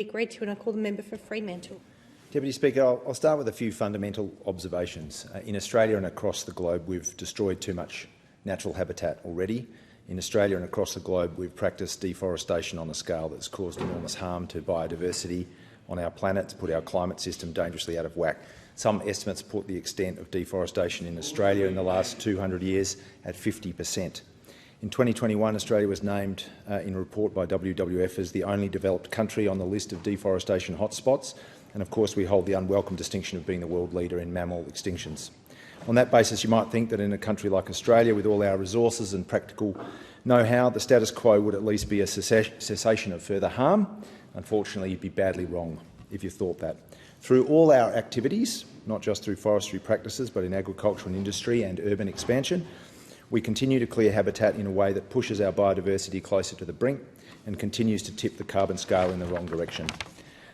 Agreed to, and I call the member for Fremantle. Deputy Speaker, I'll start with a few fundamental observations. In Australia and across the globe, we've destroyed too much natural habitat already. In Australia and across the globe, we've practiced deforestation on a scale that's caused enormous harm to biodiversity on our planet, to put our climate system dangerously out of whack. Some estimates put the extent of deforestation in Australia in the last 200 years at 50%. In 2021, Australia was named in a report by WWF as the only developed country on the list of deforestation hotspots, and of course we hold the unwelcome distinction of being the world leader in mammal extinctions. On that basis, you might think that in a country like Australia, with all our resources and practical know-how, the status quo would at least be a cessation of further harm. Unfortunately, you'd be badly wrong if you thought that. Through all our activities, not just through forestry practices, but in agriculture and industry and urban expansion, we continue to clear habitat in a way that pushes our biodiversity closer to the brink and continues to tip the carbon scale in the wrong direction.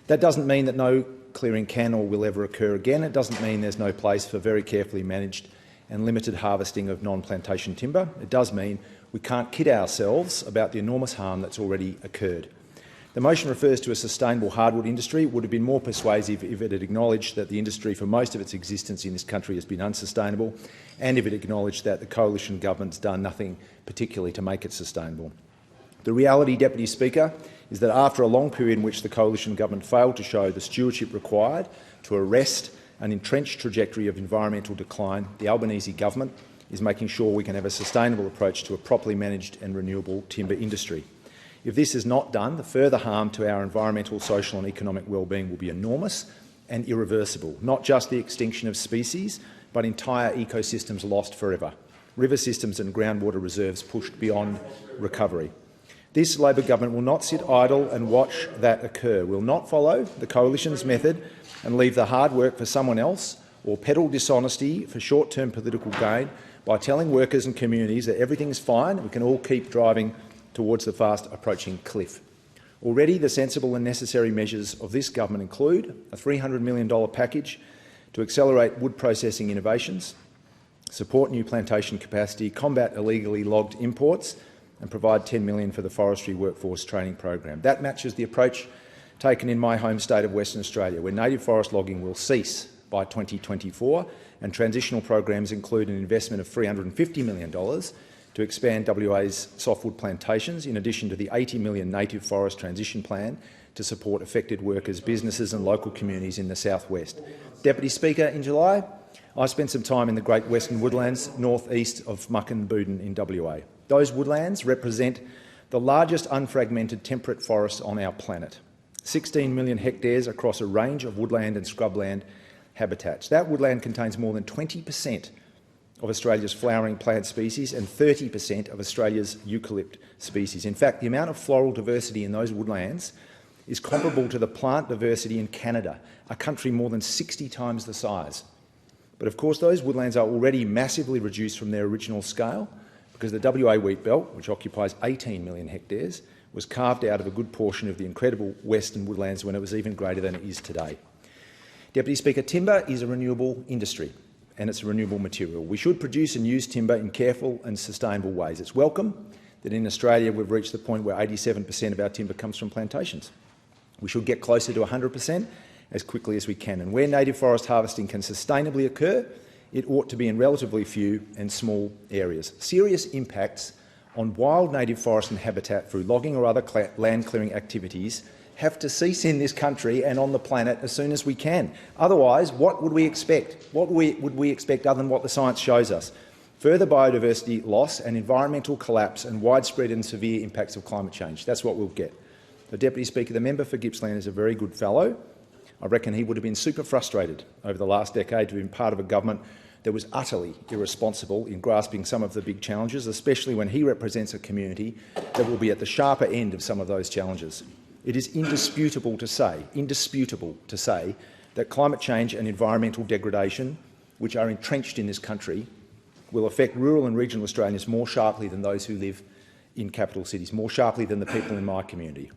That doesn't mean that no clearing can or will ever occur again. It doesn't mean there's no place for very carefully managed and limited harvesting of non-plantation timber. It does mean we can't kid ourselves about the enormous harm that's already occurred. The motion refers to a sustainable hardwood industry. It would have been more persuasive if it had acknowledged that the industry for most of its existence in this country has been unsustainable, and if it acknowledged that the coalition government's done nothing particularly to make it sustainable. The reality, Deputy Speaker, is that after a long period in which the coalition government failed to show the stewardship required to arrest an entrenched trajectory of environmental decline, the Albanese government is making sure we can have a sustainable approach to a properly managed and renewable timber industry. If this is not done, the further harm to our environmental, social and economic well-being will be enormous and irreversible. Not just the extinction of species, but entire ecosystems lost forever. River systems and groundwater reserves pushed beyond recovery. This Labor government will not sit idle and watch that occur, will not follow the coalition's method and leave the hard work for someone else, or peddle dishonesty for short-term political gain by telling workers and communities that everything's fine, we can all keep driving towards the fast-approaching cliff. Already, the sensible and necessary measures of this government include a $300 million package to accelerate wood processing innovations, support new plantation capacity, combat illegally logged imports and provide $10 million for the forestry workforce training program. That matches the approach taken in my home state of Western Australia, where native forest logging will cease by 2024, and transitional programs include an investment of $350 million to expand WA's softwood plantations, in addition to the $80 million native forest transition plan to support affected workers, businesses and local communities in the southwest. Deputy Speaker, in July, I spent some time in the Great Western Woodlands north-east of Muckenbudin in WA. Those woodlands represent the largest unfragmented temperate forest on our planet, 16 million hectares across a range of woodland and scrubland habitats. That woodland contains more than 20% of Australia's flowering plant species and 30% of Australia's eucalypt species. In fact, the amount of floral diversity in those woodlands is comparable to the plant diversity in Canada, a country more than 60 times the size. But of course, those woodlands are already massively reduced from their original scale because the WA wheat belt, which occupies 18 million hectares, was carved out of a good portion of the incredible western woodlands when it was even greater than it is today. Deputy Speaker, timber is a renewable industry, and it's a renewable material. We should produce and use timber in careful and sustainable ways. It's welcome that in Australia we've reached the point where 87% of our timber comes from plantations. We should get closer to 100% as quickly as we can. And where native forest harvesting can sustainably occur, it ought to be in relatively few and small areas. Serious impacts on wild native forest and habitat through logging or other land clearing activities have to cease in this country and on the planet as soon as we can. Otherwise, what would we expect? What would we expect other than what the science shows us? Further biodiversity loss and environmental collapse and widespread and severe impacts of climate change. That's what we'll get. The Deputy Speaker, the member for Gippsland is a very good fellow. I reckon he would have been super frustrated over the last decade to have been part of a government that was utterly irresponsible in grasping some of the big challenges, especially when he represents a community that will be at the sharper end of some of those challenges. It is indisputable to say that climate change and environmental degradation, which are entrenched in this country, will affect rural and regional Australians more sharply than those who live in capital cities, more sharply than the people in my community.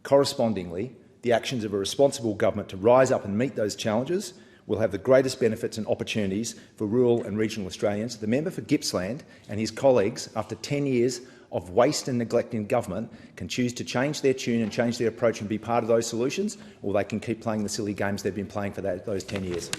Correspondingly, the actions of a responsible government to rise up and meet those challenges will have the greatest benefits and opportunities for rural and regional Australians. The member for Gippsland and his colleagues, after 10 years of waste and neglect in government can choose to change their tune and change their approach and be part of those solutions, or they can keep playing the silly games they've been playing for those 10 years.